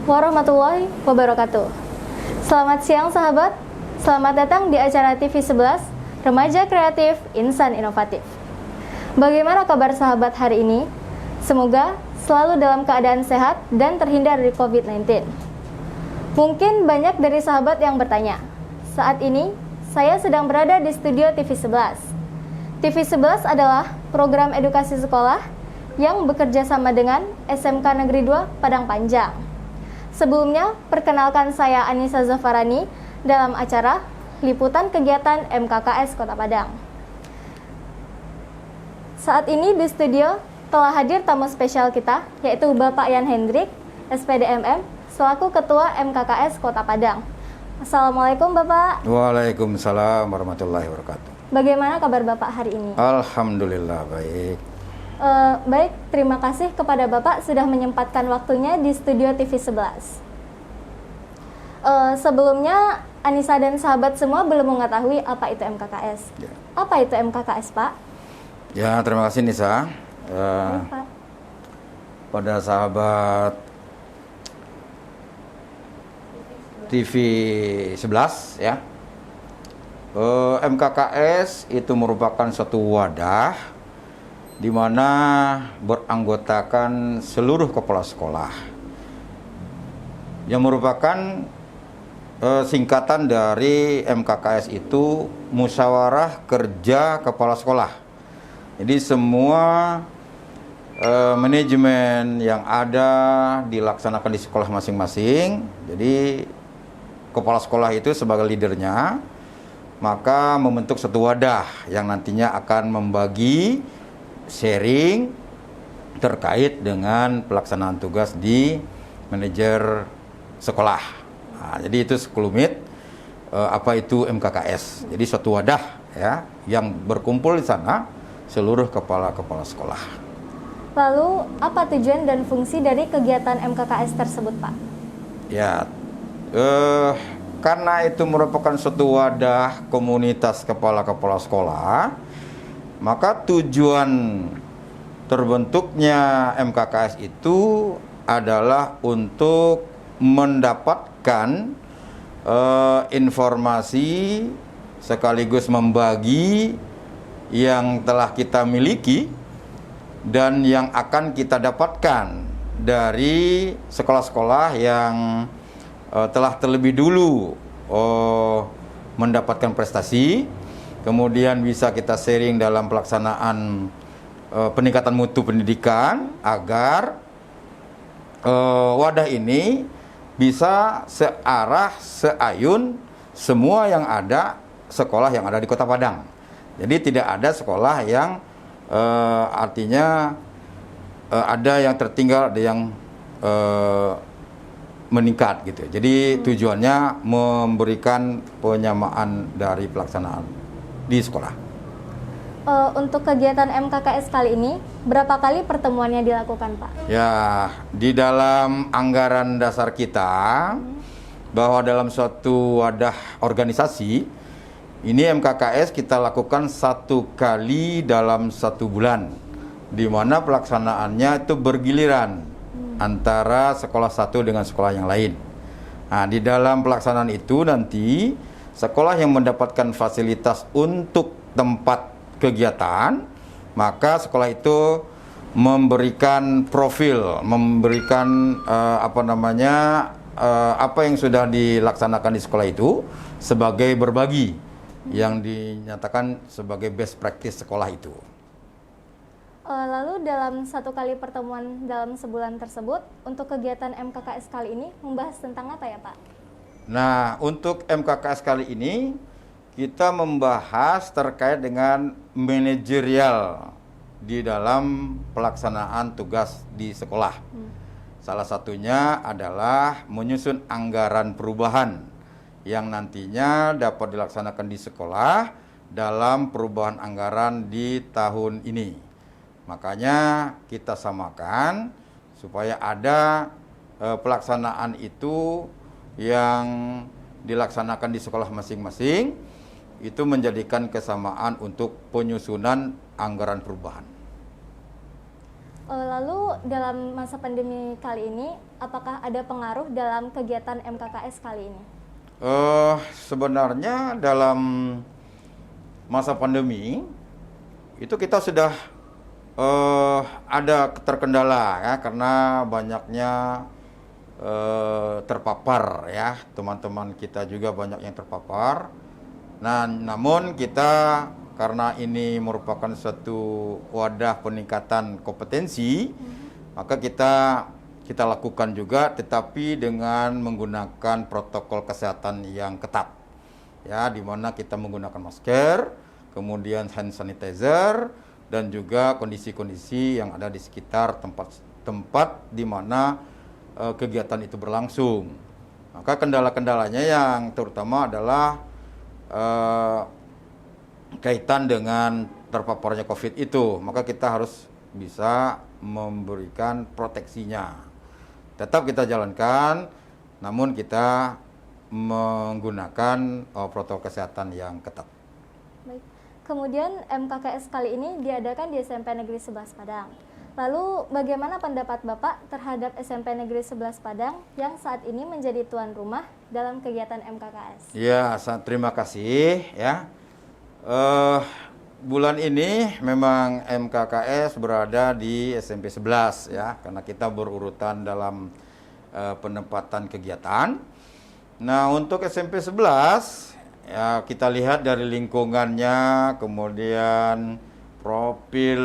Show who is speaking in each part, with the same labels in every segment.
Speaker 1: warahmatullahi wabarakatuh. Selamat siang sahabat, selamat datang di acara TV 11 Remaja Kreatif Insan Inovatif. Bagaimana kabar sahabat hari ini? Semoga selalu dalam keadaan sehat dan terhindar dari COVID-19. Mungkin banyak dari sahabat yang bertanya, saat ini saya sedang berada di studio TV 11. TV 11 adalah program edukasi sekolah yang bekerja sama dengan SMK Negeri 2 Padang Panjang. Sebelumnya, perkenalkan saya Anissa Zafarani dalam acara Liputan Kegiatan MKKS Kota Padang. Saat ini di studio telah hadir tamu spesial kita, yaitu Bapak Yan Hendrik, SPDMM, selaku Ketua MKKS Kota Padang. Assalamualaikum Bapak.
Speaker 2: Waalaikumsalam warahmatullahi wabarakatuh.
Speaker 1: Bagaimana kabar Bapak hari ini?
Speaker 2: Alhamdulillah baik.
Speaker 1: Baik, terima kasih kepada Bapak sudah menyempatkan waktunya di studio TV 11. Sebelumnya, Anissa dan sahabat semua belum mengetahui apa itu MKKS.
Speaker 2: Ya.
Speaker 1: Apa itu MKKS, Pak?
Speaker 2: Ya, terima kasih Nisa.
Speaker 1: Pak.
Speaker 2: Pada sahabat TV 11 ya, MKKS itu merupakan suatu wadah di mana beranggotakan seluruh kepala sekolah yang merupakan singkatan dari MKKS itu Musyawarah Kerja Kepala Sekolah. Jadi semua manajemen yang ada dilaksanakan di sekolah masing-masing. Jadi kepala sekolah itu sebagai leadernya, maka membentuk satu wadah yang nantinya akan membagi sharing terkait dengan pelaksanaan tugas di manajer sekolah. Nah, jadi itu sekelumit apa itu MKKS. Jadi suatu wadah ya yang berkumpul di sana seluruh kepala-kepala sekolah.
Speaker 1: Lalu, apa tujuan dan fungsi dari kegiatan MKKS tersebut, Pak?
Speaker 2: Ya, karena itu merupakan suatu wadah komunitas kepala-kepala sekolah, maka tujuan terbentuknya MKKS itu adalah untuk mendapatkan informasi sekaligus membagi yang telah kita miliki dan yang akan kita dapatkan dari sekolah-sekolah yang telah terlebih dulu mendapatkan prestasi, kemudian bisa kita sharing dalam pelaksanaan peningkatan mutu pendidikan agar wadah ini bisa searah, seayun semua yang ada sekolah yang ada di Kota Padang. Jadi tidak ada sekolah yang artinya ada yang tertinggal, ada yang meningkat gitu. Jadi tujuannya memberikan penyamaan dari pelaksanaan di sekolah.
Speaker 1: Untuk kegiatan MKKS kali ini, berapa kali pertemuannya dilakukan, Pak?
Speaker 2: Ya, di dalam anggaran dasar kita, bahwa dalam suatu wadah organisasi, ini MKKS kita lakukan 1 kali dalam 1 bulan, di mana pelaksanaannya itu bergiliran antara sekolah satu dengan sekolah yang lain. Nah, di dalam pelaksanaan itu nanti sekolah yang mendapatkan fasilitas untuk tempat kegiatan, maka sekolah itu memberikan profil, memberikan apa yang sudah dilaksanakan di sekolah itu sebagai berbagi yang dinyatakan sebagai best practice sekolah itu.
Speaker 1: Lalu dalam 1 kali pertemuan dalam sebulan tersebut, untuk kegiatan MKKS kali ini membahas tentang apa ya, Pak?
Speaker 2: Nah, untuk MKKS kali ini kita membahas terkait dengan manajerial di dalam pelaksanaan tugas di sekolah. Salah satunya adalah menyusun anggaran perubahan yang nantinya dapat dilaksanakan di sekolah dalam perubahan anggaran di tahun ini. Makanya kita samakan supaya ada pelaksanaan itu yang dilaksanakan di sekolah masing-masing, itu menjadikan kesamaan untuk penyusunan anggaran perubahan.
Speaker 1: Lalu dalam masa pandemi kali ini, apakah ada pengaruh dalam kegiatan MKKS kali ini?
Speaker 2: Sebenarnya dalam masa pandemi itu kita sudah ada terkendala ya, karena banyaknya terpapar ya, teman-teman kita juga banyak yang terpapar. Nah, namun kita karena ini merupakan suatu wadah peningkatan kompetensi, maka kita lakukan juga, tetapi dengan menggunakan protokol kesehatan yang ketat. Ya, di mana kita menggunakan masker, kemudian hand sanitizer, dan juga kondisi-kondisi yang ada di sekitar tempat di mana kegiatan itu berlangsung. Maka kendala-kendalanya yang terutama adalah kaitan dengan terpaparnya COVID itu, maka kita harus bisa memberikan proteksinya. Tetap kita jalankan, namun kita menggunakan protokol kesehatan yang ketat.
Speaker 1: Baik. Kemudian MKKS kali ini diadakan di SMP Negeri 11 Padang. Lalu bagaimana pendapat Bapak terhadap SMP Negeri 11 Padang yang saat ini menjadi tuan rumah dalam kegiatan MKKS?
Speaker 2: Ya, terima kasih ya. Bulan ini memang MKKS berada di SMP 11 ya, karena kita berurutan dalam penempatan kegiatan. Nah, untuk SMP 11 ya, kita lihat dari lingkungannya, kemudian profil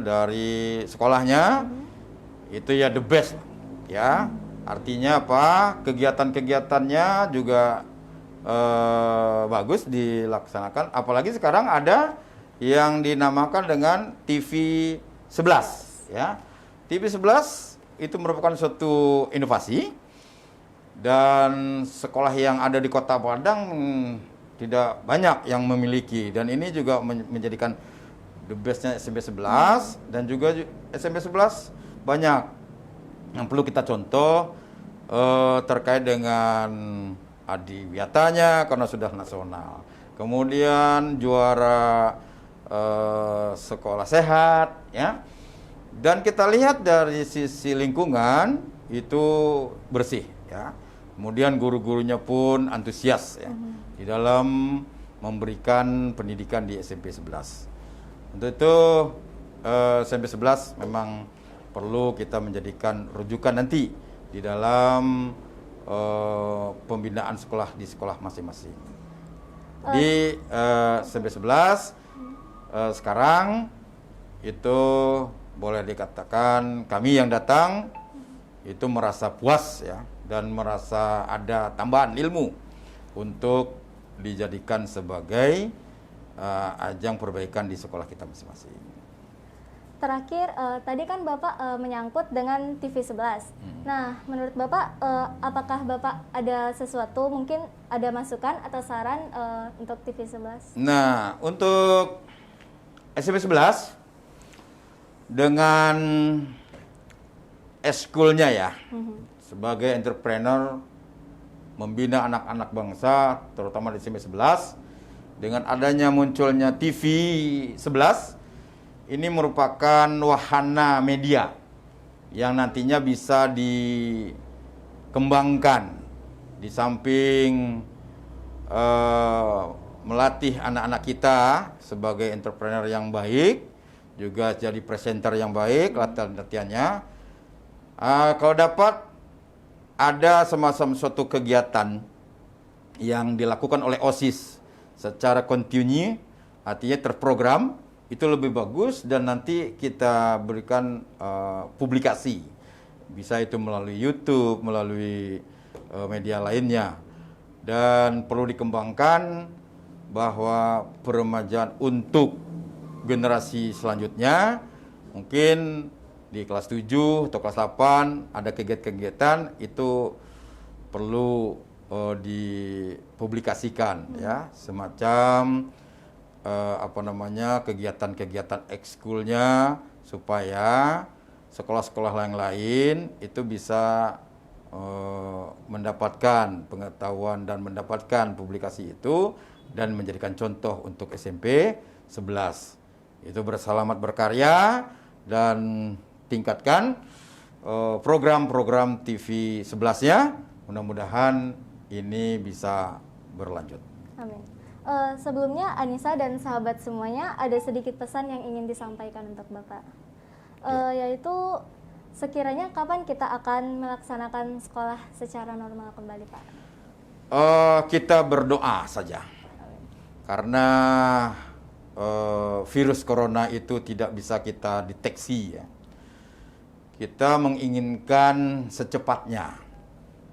Speaker 2: dari sekolahnya, itu ya the best ya. Artinya apa? Kegiatan-kegiatannya juga bagus dilaksanakan. Apalagi sekarang ada yang dinamakan dengan TV 11 ya. TV 11 itu merupakan suatu inovasi, dan sekolah yang ada di Kota Padang tidak banyak yang memiliki, dan ini juga menjadikan the bestnya SMP 11, dan juga SMP 11 banyak yang perlu kita contoh terkait dengan adiwiyatanya karena sudah nasional. Kemudian juara sekolah sehat ya. Dan kita lihat dari sisi lingkungan itu bersih ya. Kemudian guru-gurunya pun antusias ya di dalam memberikan pendidikan di SMP 11. Untuk itu SMP 11 memang perlu kita menjadikan rujukan nanti di dalam pembinaan sekolah di sekolah masing-masing. Di SMP 11 sekarang itu boleh dikatakan kami yang datang itu merasa puas ya, dan merasa ada tambahan ilmu untuk dijadikan sebagai ajang perbaikan di sekolah kita masing-masing.
Speaker 1: Terakhir, tadi kan Bapak menyangkut dengan TV 11. Nah, menurut Bapak, apakah Bapak ada sesuatu, mungkin ada masukan atau saran untuk TV 11?
Speaker 2: Nah, untuk SMP 11 dengan eskulnya ya, sebagai entrepreneur membina anak-anak bangsa, terutama di SMP 11, dengan adanya munculnya TV 11, ini merupakan wahana media yang nantinya bisa dikembangkan di samping melatih anak-anak kita sebagai entrepreneur yang baik, juga jadi presenter yang baik latihan-latihannya. Kalau dapat ada semacam suatu kegiatan yang dilakukan oleh OSIS secara kontinu, artinya terprogram, itu lebih bagus, dan nanti kita berikan publikasi. Bisa itu melalui YouTube, melalui media lainnya. Dan perlu dikembangkan bahwa peremajaan untuk generasi selanjutnya, mungkin di kelas 7 atau kelas 8 ada kegiatan-kegiatan itu perlu dipublikasikan ya, semacam kegiatan-kegiatan ekskulnya, supaya sekolah-sekolah yang lain itu bisa mendapatkan pengetahuan dan mendapatkan publikasi itu, dan menjadikan contoh untuk SMP 11. Itu berselamat berkarya, dan tingkatkan program-program TV 11-nya. Mudah-mudahan ini bisa berlanjut.
Speaker 1: Amin. Sebelumnya Anissa dan sahabat semuanya ada sedikit pesan yang ingin disampaikan untuk Bapak. Yaitu sekiranya kapan kita akan melaksanakan sekolah secara normal kembali, Pak?
Speaker 2: Kita berdoa saja. Karena virus corona itu tidak bisa kita deteksi, ya. Kita menginginkan secepatnya.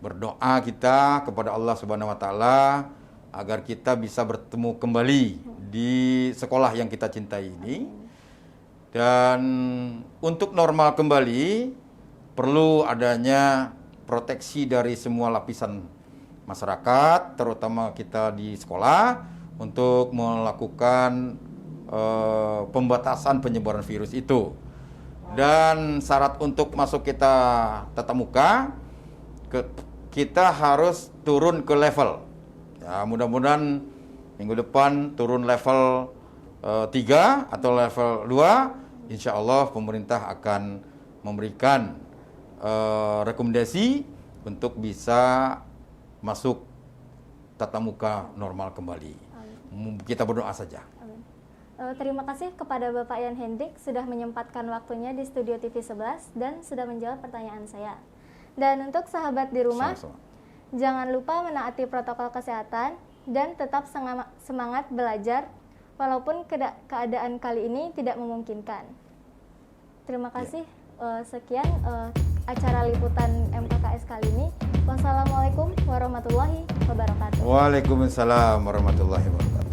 Speaker 2: Berdoa kita kepada Allah Subhanahu wa taala agar kita bisa bertemu kembali di sekolah yang kita cintai ini. Dan untuk normal kembali perlu adanya proteksi dari semua lapisan masyarakat, terutama kita di sekolah, untuk melakukan pembatasan penyebaran virus itu. Dan syarat untuk masuk kita tatap muka, kita harus turun ke level. Ya, mudah-mudahan minggu depan turun level 3 atau level 2. Insya Allah pemerintah akan memberikan rekomendasi untuk bisa masuk tatap muka normal kembali. Kita berdoa saja.
Speaker 1: Terima kasih kepada Bapak Yan Hendrik sudah menyempatkan waktunya di Studio TV 11 dan sudah menjawab pertanyaan saya. Dan untuk sahabat di rumah, jangan lupa menaati protokol kesehatan dan tetap semangat belajar walaupun keadaan kali ini tidak memungkinkan. Terima kasih. Sekian acara liputan MKKS kali ini. Wassalamualaikum warahmatullahi wabarakatuh.
Speaker 2: Waalaikumsalam warahmatullahi wabarakatuh.